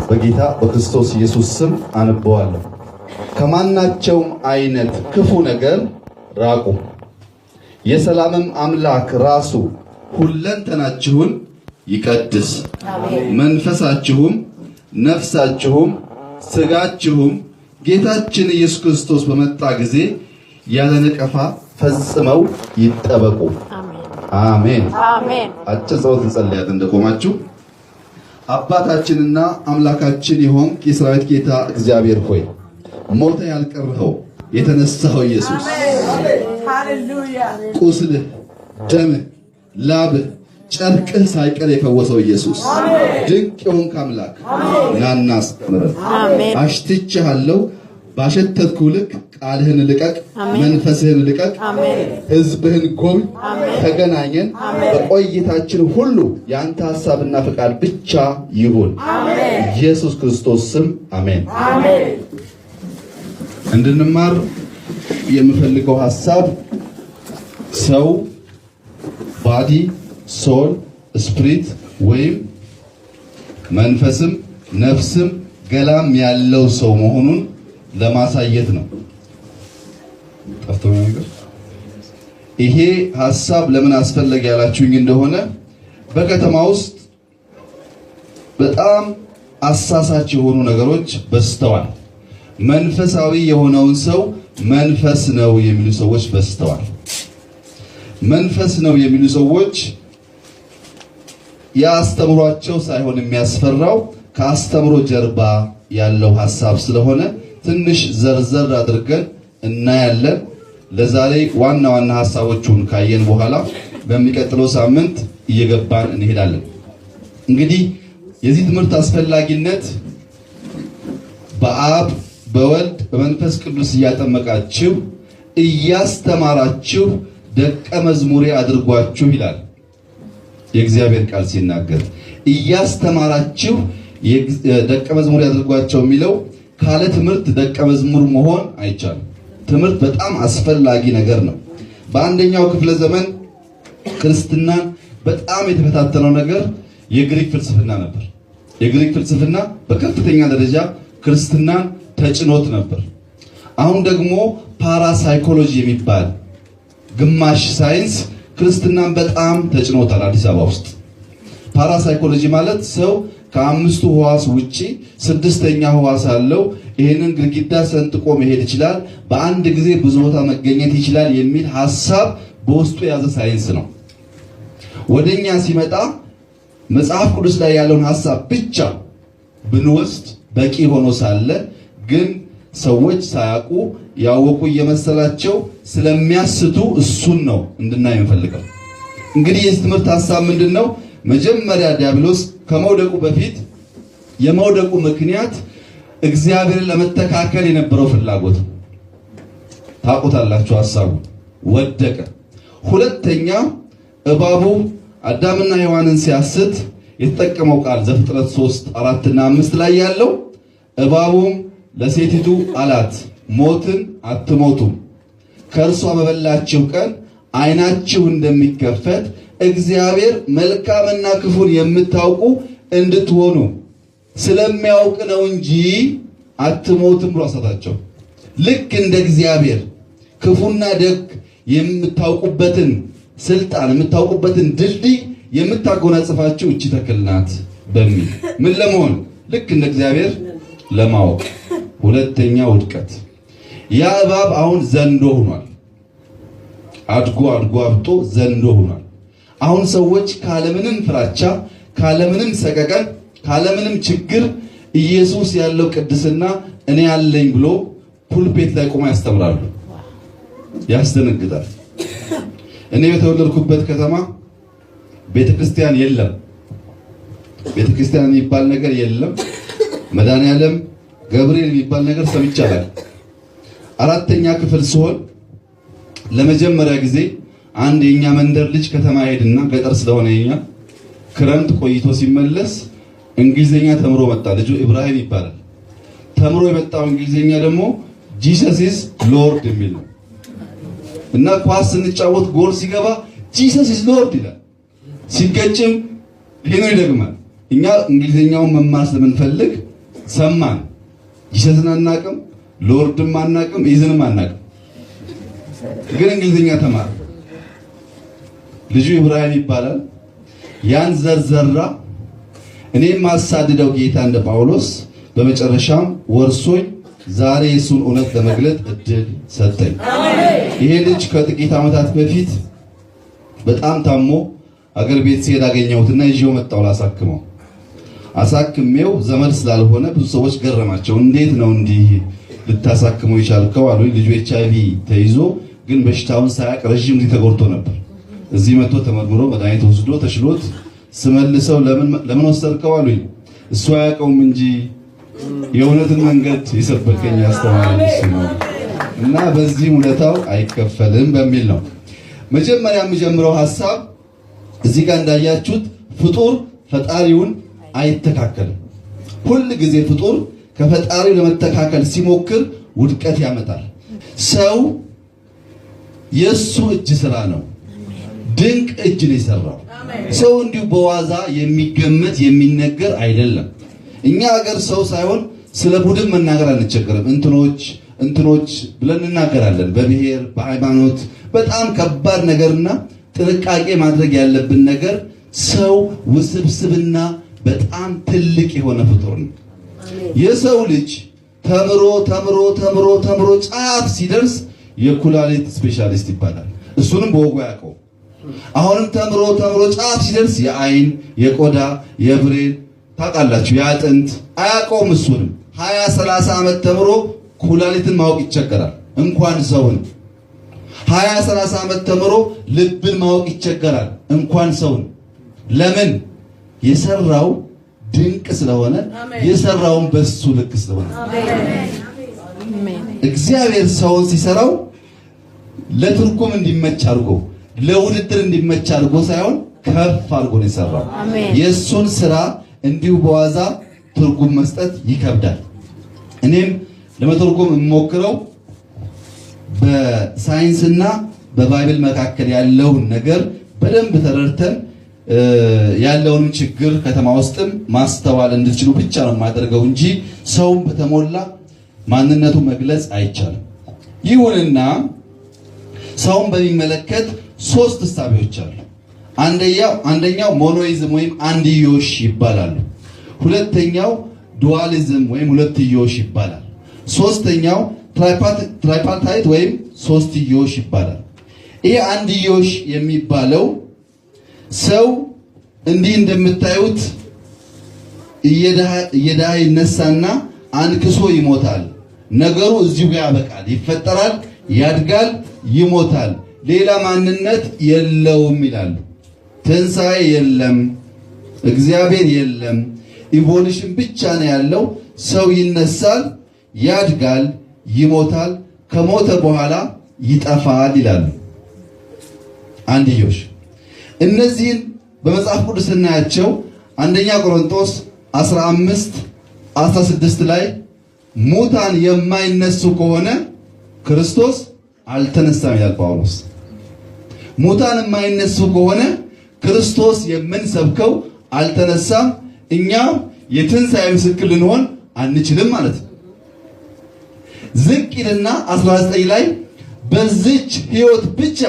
በጌታ በክርስቶስ ኢየሱስ ስም አነበዋለሁ። ከማናቸውም አይነት ክፉ ነገር ራቁ። የሰላምም አምላክ ራሱ ሁለንተናችሁን ይቀድስ፣ መንፈሳችሁም ነፍሳችሁም ስጋችሁም ጌታችን ኢየሱስ ክርስቶስ በመጣ ጊዜ ያለ ነቀፋ ፈጽመው ይጠበቁ። አሜን አሜን። አጭር ጸሎት እንጸልያለን እንደቆማችሁ። አባታችንና አምላካችን የሆንክ የሠራዊት ጌታ እግዚአብሔር ሆይ ሞተ ያልቀረኸው የተነሳኸው ኢየሱስ ሃሌሉያ፣ ቁስልህ፣ ደምህ፣ ላብህ፣ ጨርቅህ ሳይቀር የፈወሰው ኢየሱስ ድንቅ የሆንክ አምላክ ናና አስተምረን። አሽትቼሃለሁ፣ ባሸተትኩ ልክ ቃልህን ልቀቅ፣ መንፈስህን ልቀቅ፣ ሕዝብህን ጎብኝ። ተገናኘን። በቆይታችን ሁሉ የአንተ ሐሳብና ፈቃድ ብቻ ይሁን። ኢየሱስ ክርስቶስ ስም አሜን። እንድንማር የምፈልገው ሐሳብ ሰው ባዲ፣ ሶል፣ ስፕሪት ወይም መንፈስም ነፍስም ገላም ያለው ሰው መሆኑን ለማሳየት ነው። ጠፍቶኝ ነገር ይሄ ሐሳብ ለምን አስፈለገ ያላችሁኝ እንደሆነ በከተማ ውስጥ በጣም አሳሳች የሆኑ ነገሮች በዝተዋል። መንፈሳዊ የሆነውን ሰው መንፈስ ነው የሚሉ ሰዎች በዝተዋል። መንፈስ ነው የሚሉ ሰዎች ያስተምሯቸው ሳይሆን የሚያስፈራው ከአስተምሮ ጀርባ ያለው ሐሳብ ስለሆነ ትንሽ ዘርዘር አድርገን እናያለን። ለዛሬ ዋና ዋና ሐሳቦቹን ካየን በኋላ በሚቀጥለው ሳምንት እየገባን እንሄዳለን። እንግዲህ የዚህ ትምህርት አስፈላጊነት በአብ በወልድ በመንፈስ ቅዱስ እያጠመቃችሁ እያስተማራችሁ ደቀ መዝሙሬ አድርጓችሁ ይላል የእግዚአብሔር ቃል ሲናገር። እያስተማራችሁ ደቀ መዝሙሬ አድርጓቸው የሚለው ካለ ትምህርት ደቀ መዝሙር መሆን አይቻልም። ትምህርት በጣም አስፈላጊ ነገር ነው። በአንደኛው ክፍለ ዘመን ክርስትናን በጣም የተፈታተነው ነገር የግሪክ ፍልስፍና ነበር። የግሪክ ፍልስፍና በከፍተኛ ደረጃ ክርስትናን ተጭኖት ነበር። አሁን ደግሞ ፓራሳይኮሎጂ የሚባል ግማሽ ሳይንስ ክርስትናን በጣም ተጭኖታል። አዲስ አበባ ውስጥ ፓራሳይኮሎጂ ማለት ሰው ከአምስቱ ሕዋስ ውጪ ስድስተኛ ሕዋስ አለው። ይሄንን ግድግዳ ሰንጥቆ መሄድ ይችላል፣ በአንድ ጊዜ ብዙ ቦታ መገኘት ይችላል የሚል ሐሳብ በውስጡ የያዘ ሳይንስ ነው። ወደኛ ሲመጣ መጽሐፍ ቅዱስ ላይ ያለውን ሐሳብ ብቻ ብንወስድ በቂ ሆኖ ሳለ ግን ሰዎች ሳያውቁ ያወቁ እየመሰላቸው ስለሚያስቱ እሱን ነው እንድናይ የምፈልገው። እንግዲህ የዚህ ትምህርት ሐሳብ ምንድነው? መጀመሪያ ዲያብሎስ ከመውደቁ በፊት የመውደቁ ምክንያት እግዚአብሔርን ለመተካከል የነበረው ፍላጎት ታውቁታላችሁ። ሐሳቡ ወደቀ። ሁለተኛ እባቡ አዳምና ሔዋንን ሲያስት የተጠቀመው ቃል ዘፍጥረት 3:4 እና 5 ላይ ያለው እባቡም ለሴቲቱ አላት ሞትን አትሞቱም፣ ከእርሷ በበላችሁ ቀን ዓይናችሁ እንደሚከፈት እግዚአብሔር መልካምና ክፉን የምታውቁ እንድትሆኑ ስለሚያውቅ ነው እንጂ አትሞትም ብሎ አሳታቸው። ልክ እንደ እግዚአብሔር ክፉና ደግ የምታውቁበትን ስልጣን የምታውቁበትን ድልድይ የምታጎናጽፋችሁ እቺ ተክል ናት በሚል ምን ለመሆን ልክ እንደ እግዚአብሔር ለማወቅ። ሁለተኛ ውድቀት። ያ እባብ አሁን ዘንዶ ሆኗል። አድጎ አብጦ ዘንዶ ሆኗል። አሁን ሰዎች ካለምንም ፍራቻ ካለምንም ሰቀቀን ካለምንም ችግር ኢየሱስ ያለው ቅድስና እኔ ያለኝ ብሎ ፑልፔት ላይ ቆማ ያስተምራሉ። ያስደነግጣል። እኔ በተወለድኩበት ከተማ ቤተክርስቲያን የለም። ቤተክርስቲያን የሚባል ነገር የለም። መድኃኔዓለም ገብርኤል የሚባል ነገር ሰምቻለሁ። አራተኛ ክፍል ሲሆን ለመጀመሪያ ጊዜ አንድ የኛ መንደር ልጅ ከተማ ሄድና ገጠር ስለሆነ የኛ ክረምት ቆይቶ ሲመለስ እንግሊዘኛ ተምሮ መጣ። ልጁ ኢብራሂም ይባላል። ተምሮ የመጣው እንግሊዘኛ ደግሞ ጂሰስ ኢዝ ሎርድ የሚል ነው እና ኳስ ስንጫወት ጎል ሲገባ ጂሰስ ኢዝ ሎርድ ይላል። ሲገጭም ይሄን ይደግማል። እኛ እንግሊዘኛውን መማር ስለምንፈልግ ሰማን። ጂሰስን አናቅም፣ ሎርድም አናቅም፣ ኢዝንም አናቅም። ግን እንግሊዝኛ ተማር። ልጁ ኢብራሂም ይባላል። ያን ዘርዘራ። እኔም ማሳድደው ጌታ እንደ ጳውሎስ በመጨረሻም ወርሶኝ ዛሬ እሱን እውነት ለመግለጥ እድል ሰጠኝ። ይሄ ልጅ ከጥቂት ዓመታት በፊት በጣም ታሞ አገር ቤት ሲሄድ አገኘሁትና ይዤው መጣሁ ላሳክመው። አሳክሜው ዘመድ ስላልሆነ ብዙ ሰዎች ገረማቸው። እንዴት ነው እንዲህ ልታሳክመው የቻልከው አሉኝ። ልጁ HIV ተይዞ ግን በሽታውን ሳያቅ ረጅም ጊዜ ተጎድቶ ነበር። እዚህ መጥቶ ተመርምሮ መድኃኒት ወስዶ ተሽሎት ስመልሰው ለምን ወሰድከው አሉኝ። እሱ አያውቀውም እንጂ የእውነትን መንገድ የሰበከኝ ያስተማረኝ እሱ ነው እና በዚህ ውለታው አይከፈልም በሚል ነው። መጀመሪያ የምጀምረው ሐሳብ እዚህ ጋር እንዳያችሁት ፍጡር ፈጣሪውን አይተካከልም። ሁል ጊዜ ፍጡር ከፈጣሪው ለመተካከል ሲሞክር ውድቀት ያመጣል። ሰው የሱ እጅ ስራ ነው። ድንቅ እጅ ነው የሰራው። ሰው እንዲሁ በዋዛ የሚገመት የሚነገር አይደለም። እኛ ሀገር ሰው ሳይሆን ስለ ቡድን መናገር አንቸገርም። እንትኖች ብለን እናገራለን። በብሔር በሃይማኖት በጣም ከባድ ነገርና ጥንቃቄ ማድረግ ያለብን ነገር ሰው ውስብስብና በጣም ትልቅ የሆነ ፍጡር ነው። የሰው ልጅ ተምሮ ጫፍ ሲደርስ የኩላሊት ስፔሻሊስት ይባላል። እሱንም በወጉ ያውቀው። አሁንም ተምሮ ጫፍ ሲደርስ የአይን፣ የቆዳ፣ የብሬን ታውቃላችሁ፣ የአጥንት አያውቀውም። እሱንም 20-30 ዓመት ተምሮ ኩላሊትን ማወቅ ይቸገራል። እንኳን ሰውን 20-30 ዓመት ተምሮ ልብን ማወቅ ይቸገራል። እንኳን ሰውን። ለምን? የሰራው ድንቅ ስለሆነ፣ የሰራውን በሱ ልክ ስለሆነ። እግዚአብሔር ሰውን ሲሰራው ለትርጉም እንዲመች አድርጎ ለውድድር እንዲመች አድርጎ ሳይሆን ከፍ አድርጎ ነው የሰራው። የሱን ስራ እንዲሁ በዋዛ ትርጉም መስጠት ይከብዳል። እኔም ለመተርጎም የምሞክረው በሳይንስና በባይብል መካከል ያለውን ነገር በደንብ ተረድተን ያለውን ችግር ከተማ ውስጥም ማስተዋል እንድትችሉ ብቻ ነው የማደርገው እንጂ ሰውን በተሞላ ማንነቱ መግለጽ አይቻልም። ይሁንና ሰውን በሚመለከት 3 እሳቤዎች አሉ። አንደኛው ሞኖይዝም ወይም አንድዮሽ ይባላሉ። ሁለተኛው ዱዋሊዝም ወይም ሁለትዮሽ ይባላል። ሶስተኛው ትራይፓርታይት ወይም ሶስትዮሽ ይባላል። ይሄ አንድዮሽ የሚባለው ሰው እንዲህ እንደምታዩት እየዳህ ይነሳና አንክሶ ይሞታል። ነገሩ እዚሁ ጋር ያበቃል። ይፈጠራል፣ ያድጋል፣ ይሞታል። ሌላ ማንነት የለውም ይላሉ። ትንሣኤ የለም፣ እግዚአብሔር የለም፣ ኢቮሉሽን ብቻ ነው ያለው። ሰው ይነሳል፣ ያድጋል፣ ይሞታል፣ ከሞተ በኋላ ይጠፋል ይላሉ አንድዮሽ። እነዚህን በመጽሐፍ ቅዱስ ስናያቸው አንደኛ ቆሮንቶስ 15:16 ላይ ሙታን የማይነሱ ከሆነ ክርስቶስ አልተነሳም ይላል ጳውሎስ። ሙታን የማይነሱ ከሆነ ክርስቶስ የምንሰብከው አልተነሳም፣ እኛ የትንሣኤ ምስክር ልንሆን አንችልም ማለት ነው። ዝቅ ይልና 19 ላይ በዚች ሕይወት ብቻ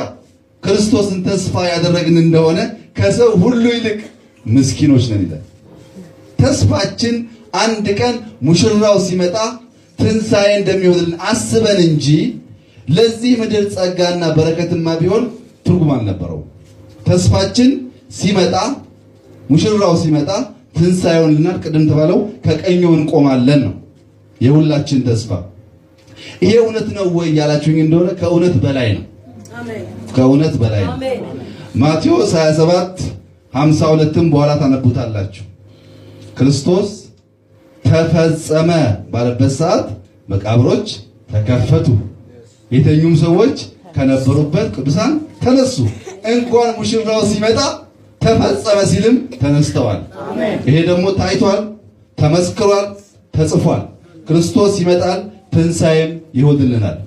ክርስቶስን ተስፋ ያደረግን እንደሆነ ከሰው ሁሉ ይልቅ ምስኪኖች ነን ይላል። ተስፋችን አንድ ቀን ሙሽራው ሲመጣ ትንሣኤ እንደሚሆንልን አስበን እንጂ ለዚህ ምድር ጸጋና በረከትማ ቢሆን ትርጉም አልነበረው። ተስፋችን ሲመጣ ሙሽራው ሲመጣ ትንሣኤውን ልናል ቅድም ተባለው ከቀኙ እንቆማለን ነው የሁላችን ተስፋ። ይሄ እውነት ነው ወይ ያላችሁኝ እንደሆነ ከእውነት በላይ ነው። ከእውነት በላይ ነው። ማቴዎስ 27:52ም በኋላ ታነቡታላችሁ። ክርስቶስ ተፈጸመ ባለበት ሰዓት መቃብሮች ተከፈቱ፣ የተኙም ሰዎች ከነበሩበት ቅዱሳን ተነሱ። እንኳን ሙሽራው ሲመጣ ተፈጸመ ሲልም ተነስተዋል። ይሄ ደግሞ ታይቷል፣ ተመስክሯል፣ ተጽፏል። ክርስቶስ ይመጣል፣ ትንሣኤም ይሆንልናል።